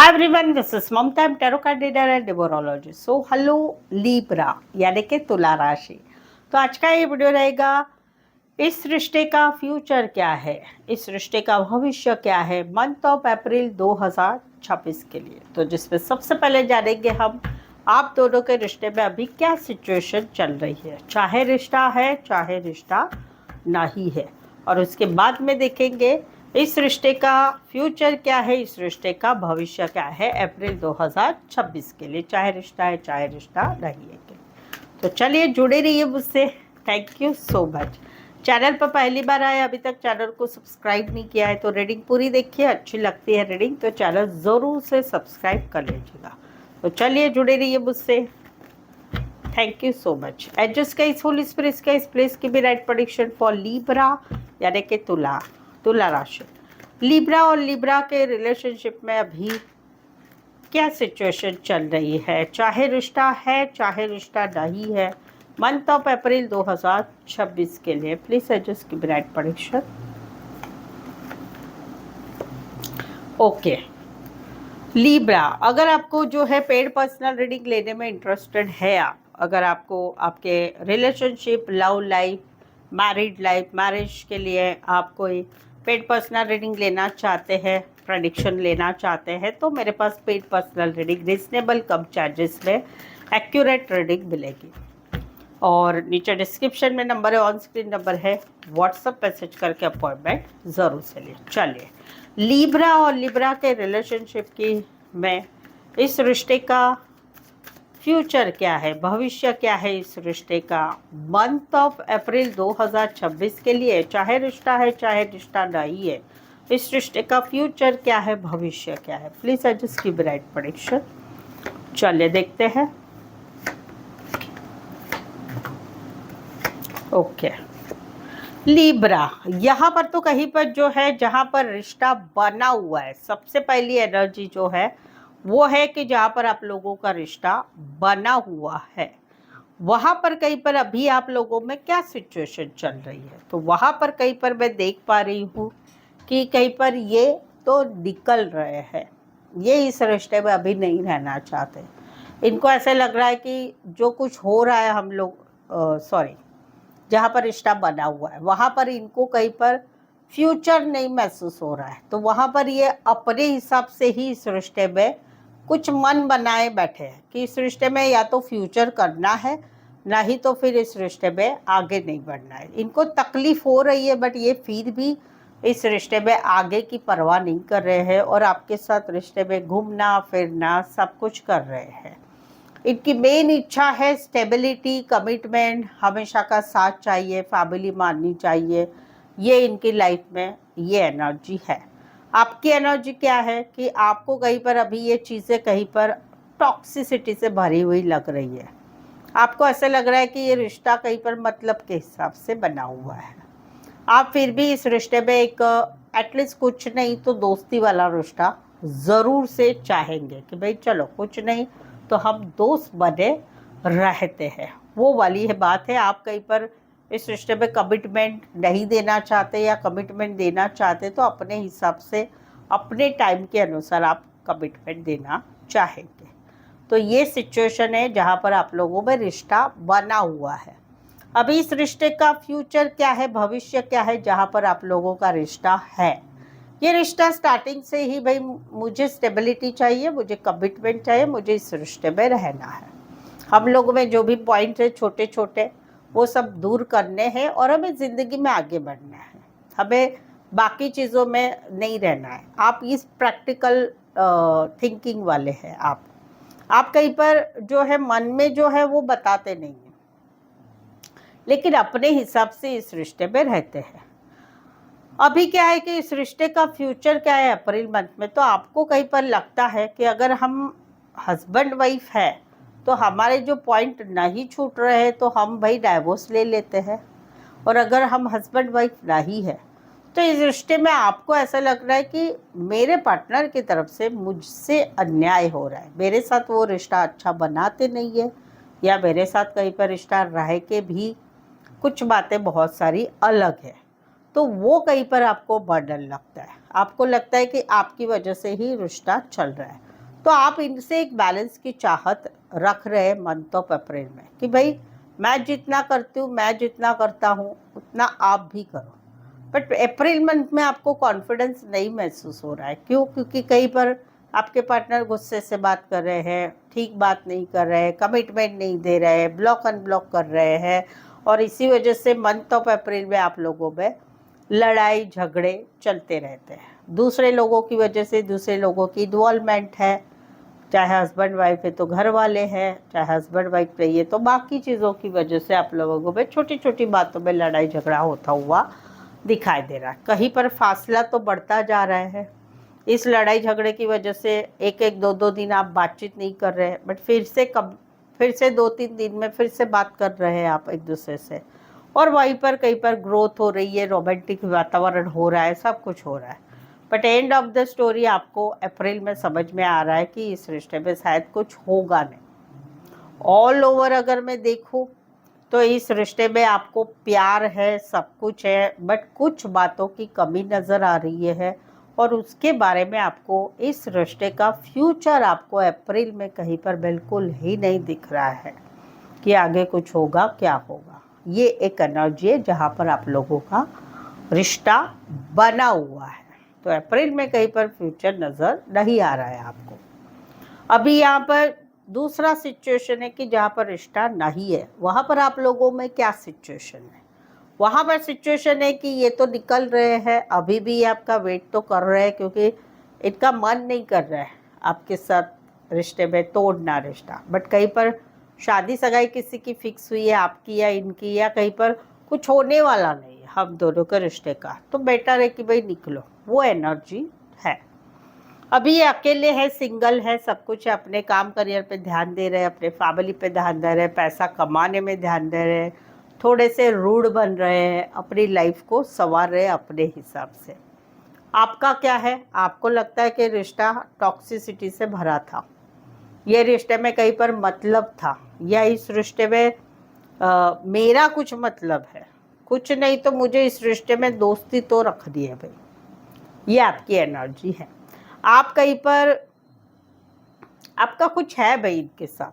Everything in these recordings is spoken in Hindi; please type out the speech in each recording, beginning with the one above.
Hi everyone, this is Mamta. I'm tarot card reader and numerologist. So hello Libra यानी कि तुला राशि। तो आज का ये वीडियो रहेगा, इस रिश्ते का फ्यूचर क्या है, इस रिश्ते का भविष्य क्या है मंथ ऑफ अप्रैल 2026 के लिए। तो जिसमें सबसे पहले जानेंगे हम आप दोनों के रिश्ते में अभी क्या सिचुएशन चल रही है, चाहे रिश्ता है चाहे रिश्ता नहीं है, और उसके बाद में देखेंगे इस रिश्ते का फ्यूचर क्या है, इस रिश्ते का भविष्य क्या है अप्रैल 2026 के लिए, चाहे रिश्ता है चाहे रिश्ता नहीं है के लिए। तो चलिए जुड़े रहिए मुझसे। Thank you so much. Channel पर पहली बार आए, अभी तक चैनल को सब्सक्राइब नहीं किया है तो रीडिंग पूरी देखिए, अच्छी लगती है रीडिंग तो चैनल ज़रूर से सब्सक्राइब कर लीजिएगा। तो चलिए जुड़े रहिए मुझसे। Thank you so much. Adjust का इस होल स्पिरिट का इस प्लेस की भी राइट प्रेडिक्शन फॉर लीब्रा यानी कि तुला राशि। लिब्रा और लिब्रा के रिलेशनशिप में अभी क्या सिचुएशन चल रही है, चाहे रिश्ता है चाहे रिश्ता नहीं है, मंथ ऑफ अप्रैल 2026 के लिए। प्लीज एडजस्ट की राइट प्रेडिक्शन। ओके लिब्रा, अगर आपको जो है पेड पर्सनल रीडिंग लेने में इंटरेस्टेड है, आप अगर आपको आपके relationship, love life, married life, marriage के लिए आप कोई पेड पर्सनल रीडिंग लेना चाहते हैं, प्रेडिक्शन लेना चाहते हैं, तो मेरे पास पेड पर्सनल रीडिंग रिजनेबल कम चार्जेस में एक्यूरेट रीडिंग मिलेगी। और नीचे डिस्क्रिप्शन में नंबर है, ऑन स्क्रीन नंबर है, व्हाट्सअप मैसेज करके अपॉइंटमेंट ज़रूर से लें। चलिए लिब्रा और लिब्रा के रिलेशनशिप की में इस रिश्ते का फ्यूचर क्या है, भविष्य क्या है इस रिश्ते का मंथ ऑफ अप्रैल 2026 के लिए, चाहे रिश्ता है चाहे रिश्ता नहीं है, इस रिश्ते का फ्यूचर क्या है, भविष्य क्या है। प्लीज एडजस्ट की राइट प्रेडिक्शन। चलिए देखते हैं। ओके लिब्रा, यहाँ पर तो कहीं पर जो है जहाँ पर रिश्ता बना हुआ है, सबसे पहली एनर्जी जो है वो है कि जहाँ पर आप लोगों का रिश्ता बना हुआ है, वहाँ पर कहीं पर अभी आप लोगों में क्या सिचुएशन चल रही है। तो वहाँ पर कहीं पर मैं देख पा रही हूँ कि कहीं पर ये तो निकल रहे हैं, ये इस रिश्ते में अभी नहीं रहना चाहते। इनको ऐसे लग रहा है कि जो कुछ हो रहा है हम लोग जहाँ पर रिश्ता बना हुआ है वहाँ पर इनको कहीं पर फ्यूचर नहीं महसूस हो रहा है, तो वहाँ पर ये अपने हिसाब से ही इस रिश्ते में कुछ मन बनाए बैठे हैं कि इस रिश्ते में या तो फ्यूचर करना है, नहीं तो फिर इस रिश्ते में आगे नहीं बढ़ना है। इनको तकलीफ हो रही है बट ये फिर भी इस रिश्ते में आगे की परवाह नहीं कर रहे हैं और आपके साथ रिश्ते में घूमना फिरना सब कुछ कर रहे हैं। इनकी मेन इच्छा है स्टेबिलिटी, कमिटमेंट, हमेशा का साथ चाहिए, फैमिली माननी चाहिए, ये इनकी लाइफ में ये एनर्जी है। आपकी एनर्जी क्या है कि आपको कहीं पर अभी ये चीज़ें कहीं पर टॉक्सिसिटी से भरी हुई लग रही है। आपको ऐसा लग रहा है कि ये रिश्ता कहीं पर मतलब के हिसाब से बना हुआ है। आप फिर भी इस रिश्ते में एक एटलीस्ट कुछ नहीं तो दोस्ती वाला रिश्ता ज़रूर से चाहेंगे कि भाई चलो कुछ नहीं तो हम दोस्त बने रहते हैं, वो वाली है बात है। आप कहीं पर इस रिश्ते में कमिटमेंट नहीं देना चाहते या कमिटमेंट देना चाहते तो अपने हिसाब से अपने टाइम के अनुसार आप कमिटमेंट देना चाहेंगे। तो ये सिचुएशन है जहाँ पर आप लोगों में रिश्ता बना हुआ है। अभी इस रिश्ते का फ्यूचर क्या है, भविष्य क्या है, जहाँ पर आप लोगों का रिश्ता है। ये रिश्ता स्टार्टिंग से ही भाई मुझे स्टेबिलिटी चाहिए, मुझे कमिटमेंट चाहिए, मुझे इस रिश्ते में रहना है। हम लोगों में जो भी पॉइंट है छोटे छोटे वो सब दूर करने हैं और हमें ज़िंदगी में आगे बढ़ना है, हमें बाकी चीज़ों में नहीं रहना है। आप इस प्रैक्टिकल थिंकिंग वाले हैं। आप कहीं पर जो है मन में जो है वो बताते नहीं हैं, लेकिन अपने हिसाब से इस रिश्ते में रहते हैं। अभी क्या है कि इस रिश्ते का फ्यूचर क्या है अप्रैल मंथ में, तो आपको कहीं पर लगता है कि अगर हम हस्बैंड वाइफ है तो हमारे जो पॉइंट नहीं छूट रहे हैं तो हम भाई डाइवोर्स ले लेते हैं, और अगर हम हस्बैंड वाइफ नहीं है तो इस रिश्ते में आपको ऐसा लग रहा है कि मेरे पार्टनर की तरफ से मुझसे अन्याय हो रहा है, मेरे साथ वो रिश्ता अच्छा बनाते नहीं है, या मेरे साथ कहीं पर रिश्ता रह के भी कुछ बातें बहुत सारी अलग है, तो वो कहीं पर आपको बर्डन लगता है। आपको लगता है कि आपकी वजह से ही रिश्ता चल रहा है, तो आप इनसे एक बैलेंस की चाहत रख रहे हैं मंथ ऑफ अप्रैल में कि भाई मैं जितना करती हूँ, मैं जितना करता हूँ उतना आप भी करो। बट अप्रैल मंथ में आपको कॉन्फिडेंस नहीं महसूस हो रहा है। क्यों? क्योंकि कहीं पर आपके पार्टनर गुस्से से बात कर रहे हैं, ठीक बात नहीं कर रहे हैं, कमिटमेंट नहीं दे रहे हैं, ब्लॉक अनब्लॉक कर रहे हैं, और इसी वजह से मंथ ऑफ अप्रैल में आप लोगों में लड़ाई झगड़े चलते रहते हैं। दूसरे लोगों की वजह से दूसरे लोगों की इन्वॉल्वमेंट है, चाहे हस्बैंड वाइफ है तो घर वाले हैं, चाहे हस्बैंड वाइफ नहीं है तो बाकी चीज़ों की वजह से आप लोगों में छोटी छोटी बातों में लड़ाई झगड़ा होता हुआ दिखाई दे रहा है। कहीं पर फासला तो बढ़ता जा रहा है। इस लड़ाई झगड़े की वजह से एक एक दो दो दिन आप बातचीत नहीं कर रहे हैं, बट फिर से 2-3 दिन में फिर से बात कर रहे हैं आप एक दूसरे से, और वहीं पर कहीं पर ग्रोथ हो रही है, रोमांटिक वातावरण हो रहा है, सब कुछ हो रहा है। But end of the story आपको अप्रैल में समझ में आ रहा है कि इस रिश्ते में शायद कुछ होगा नहीं। ऑल ओवर अगर मैं देखूं तो इस रिश्ते में आपको प्यार है, सब कुछ है, बट कुछ बातों की कमी नज़र आ रही है, और उसके बारे में आपको इस रिश्ते का फ्यूचर आपको अप्रैल में कहीं पर बिल्कुल ही नहीं दिख रहा है कि आगे कुछ होगा, क्या होगा। ये एक एनर्जी है जहाँ पर आप लोगों का रिश्ता बना हुआ है। तो अप्रैल में कहीं पर फ्यूचर नज़र नहीं आ रहा है आपको। अभी यहाँ पर दूसरा सिचुएशन है कि जहाँ पर रिश्ता नहीं है, वहाँ पर आप लोगों में क्या सिचुएशन है? वहाँ पर सिचुएशन है कि ये तो निकल रहे हैं, अभी भी ये आपका वेट तो कर रहे हैं, क्योंकि इनका मन नहीं कर रहा है आपके साथ रिश्ते में तोड़ना रिश्ता। बट कहीं पर शादी सगाई किसी की फिक्स हुई है, आपकी या इनकी, या कहीं पर कुछ होने वाला नहीं है हम दोनों के रिश्ते का, तो बेटर है कि भाई निकलो, वो एनर्जी है। अभी ये अकेले है, सिंगल है, सब कुछ है, अपने काम करियर पे ध्यान दे रहे हैं, अपने फैमिली पे ध्यान दे रहे हैं, पैसा कमाने में ध्यान दे रहे हैं, थोड़े से रूड बन रहे हैं, अपनी लाइफ को संवार रहे हैं अपने हिसाब से। आपका क्या है? आपको लगता है कि रिश्ता टॉक्सिसिटी से भरा था, ये रिश्ते में कहीं पर मतलब था, या इस रिश्ते में मेरा कुछ मतलब है, कुछ नहीं तो मुझे इस रिश्ते में दोस्ती तो रखनी है भाई। ये आपकी एनर्जी है। आप कहीं पर आपका कुछ है भाई इनके साथ,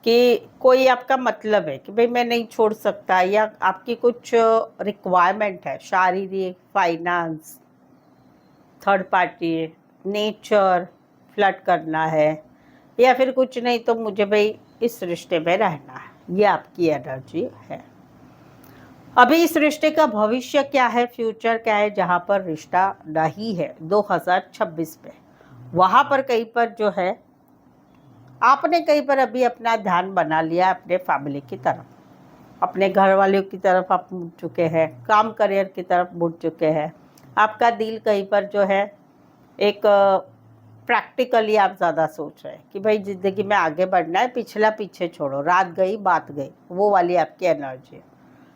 कि कोई आपका मतलब है कि भाई मैं नहीं छोड़ सकता, या आपकी कुछ रिक्वायरमेंट है, शारीरिक, finance, third party, nature, flirt करना है, या फिर कुछ नहीं तो मुझे भाई इस रिश्ते में रहना है। ये आपकी एनर्जी है। अभी इस रिश्ते का भविष्य क्या है, फ्यूचर क्या है, जहाँ पर रिश्ता नहीं है 2026 में, वहाँ पर कहीं पर जो है आपने कहीं पर अभी अपना ध्यान बना लिया अपने फैमिली की तरफ, अपने घर वालों की तरफ आप मुड़ चुके हैं, काम करियर की तरफ मुड़ चुके हैं। आपका दिल कहीं पर जो है एक प्रैक्टिकली आप ज़्यादा सोच रहे हैं कि भाई ज़िंदगी में आगे बढ़ना है, पिछला पीछे छोड़ो, रात गई बात गई, वो वाली आपकी एनर्जी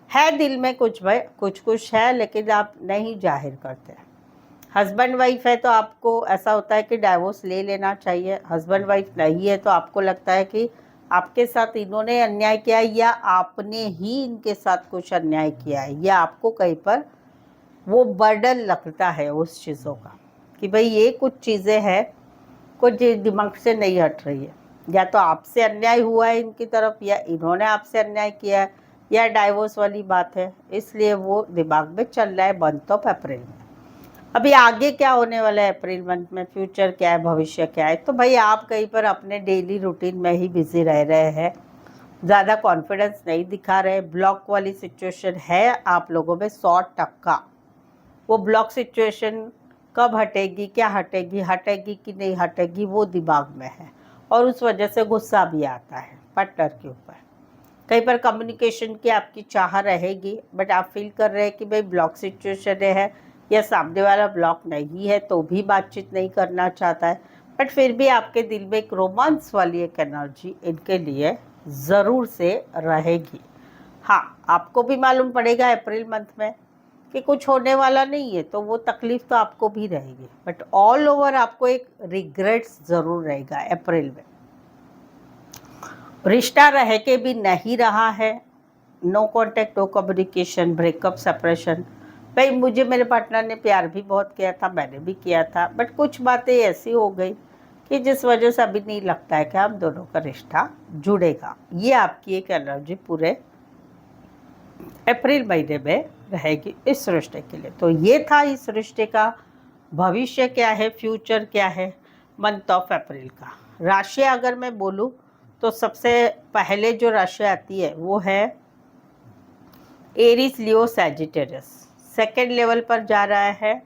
है। दिल में कुछ भाई कुछ है, लेकिन आप नहीं जाहिर करते। हस्बैंड वाइफ है तो आपको ऐसा होता है कि डाइवोर्स ले लेना चाहिए। हस्बैंड वाइफ नहीं है तो आपको लगता है कि आपके साथ इन्होंने अन्याय किया है, या आपने ही इनके साथ कुछ अन्याय किया है, या आपको कहीं पर वो बर्डन लगता है उस चीज़ों का कि भाई ये कुछ चीज़ें हैं कुछ दिमाग से नहीं हट रही है, या तो आपसे अन्याय हुआ है इनकी तरफ, या इन्होंने आपसे अन्याय किया है, या डाइवोर्स वाली बात है, इसलिए वो दिमाग में चल रहा है मंथ ऑफ अप्रैल में। अभी आगे क्या होने वाला है अप्रैल मंथ में, फ्यूचर क्या है, भविष्य क्या है, तो भाई आप कहीं पर अपने डेली रूटीन में ही बिजी रह रहे हैं, ज़्यादा कॉन्फिडेंस नहीं दिखा रहे। ब्लॉक वाली सिचुएशन है आप लोगों में 100%। वो ब्लॉक सिचुएशन कब हटेगी, क्या हटेगी, हटेगी कि नहीं हटेगी, वो दिमाग में है, और उस वजह से गुस्सा भी आता है पार्टनर के ऊपर। कहीं पर कम्युनिकेशन की आपकी चाह रहेगी, बट आप फील कर रहे हैं कि भाई ब्लॉक सिचुएशन है, या सामने वाला ब्लॉक नहीं है तो भी बातचीत नहीं करना चाहता है, बट फिर भी आपके दिल में एक रोमांस वाली एक एनर्जी इनके लिए ज़रूर से रहेगी। हाँ, आपको भी मालूम पड़ेगा अप्रैल मंथ में कि कुछ होने वाला नहीं है, तो वो तकलीफ़ तो आपको भी रहेगी, बट ऑल ओवर आपको एक रिग्रेट्स ज़रूर रहेगा अप्रैल में। रिश्ता रह के भी नहीं रहा है, no contact, no communication, breakup, separation. भाई मुझे मेरे पार्टनर ने प्यार भी बहुत किया था, मैंने भी किया था, बट कुछ बातें ऐसी हो गई कि जिस वजह से अभी नहीं लगता है कि हम दोनों का रिश्ता जुड़ेगा। ये आपकी एक एनर्जी पूरे अप्रैल महीने में रहेगी इस रिश्ते के लिए। तो ये था इस रिश्ते का भविष्य क्या है, फ्यूचर क्या है मंथ ऑफ अप्रैल का। राशि अगर मैं बोलूँ तो सबसे पहले जो राशि आती है वो है एरीज, लियो, सैजिटेरियस। सेकेंड लेवल पर जा रहा है,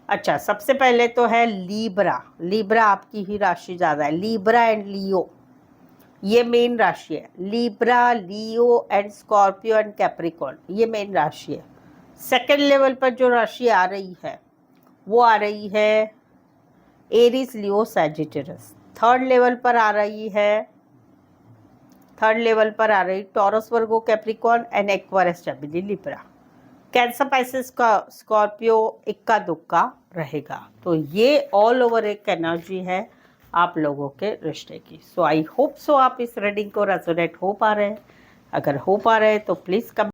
अच्छा सबसे पहले तो है लीब्रा। लीब्रा आपकी ही राशि ज़्यादा है, लीब्रा एंड लियो ये मेन राशि है। Libra, Leo and Scorpio and Capricorn ये मेन राशि है। सेकेंड लेवल पर जो राशि आ रही है वो आ रही है एरीज, लियो, सैजिटेरियस। थर्ड लेवल पर आ रही taurus, Virgo, Capricorn and Aquarius, Gemini, Libra. Cancer, Pisces का स्कॉर्पियो इक्का दुक्का रहेगा। तो ये ऑल ओवर एक एनर्जी है आप लोगों के रिश्ते की। सो आई होप सो आप इस रीडिंग को रेजोनेट हो पा रहे हैं। अगर हो पा रहे हैं तो प्लीज़ कमेंट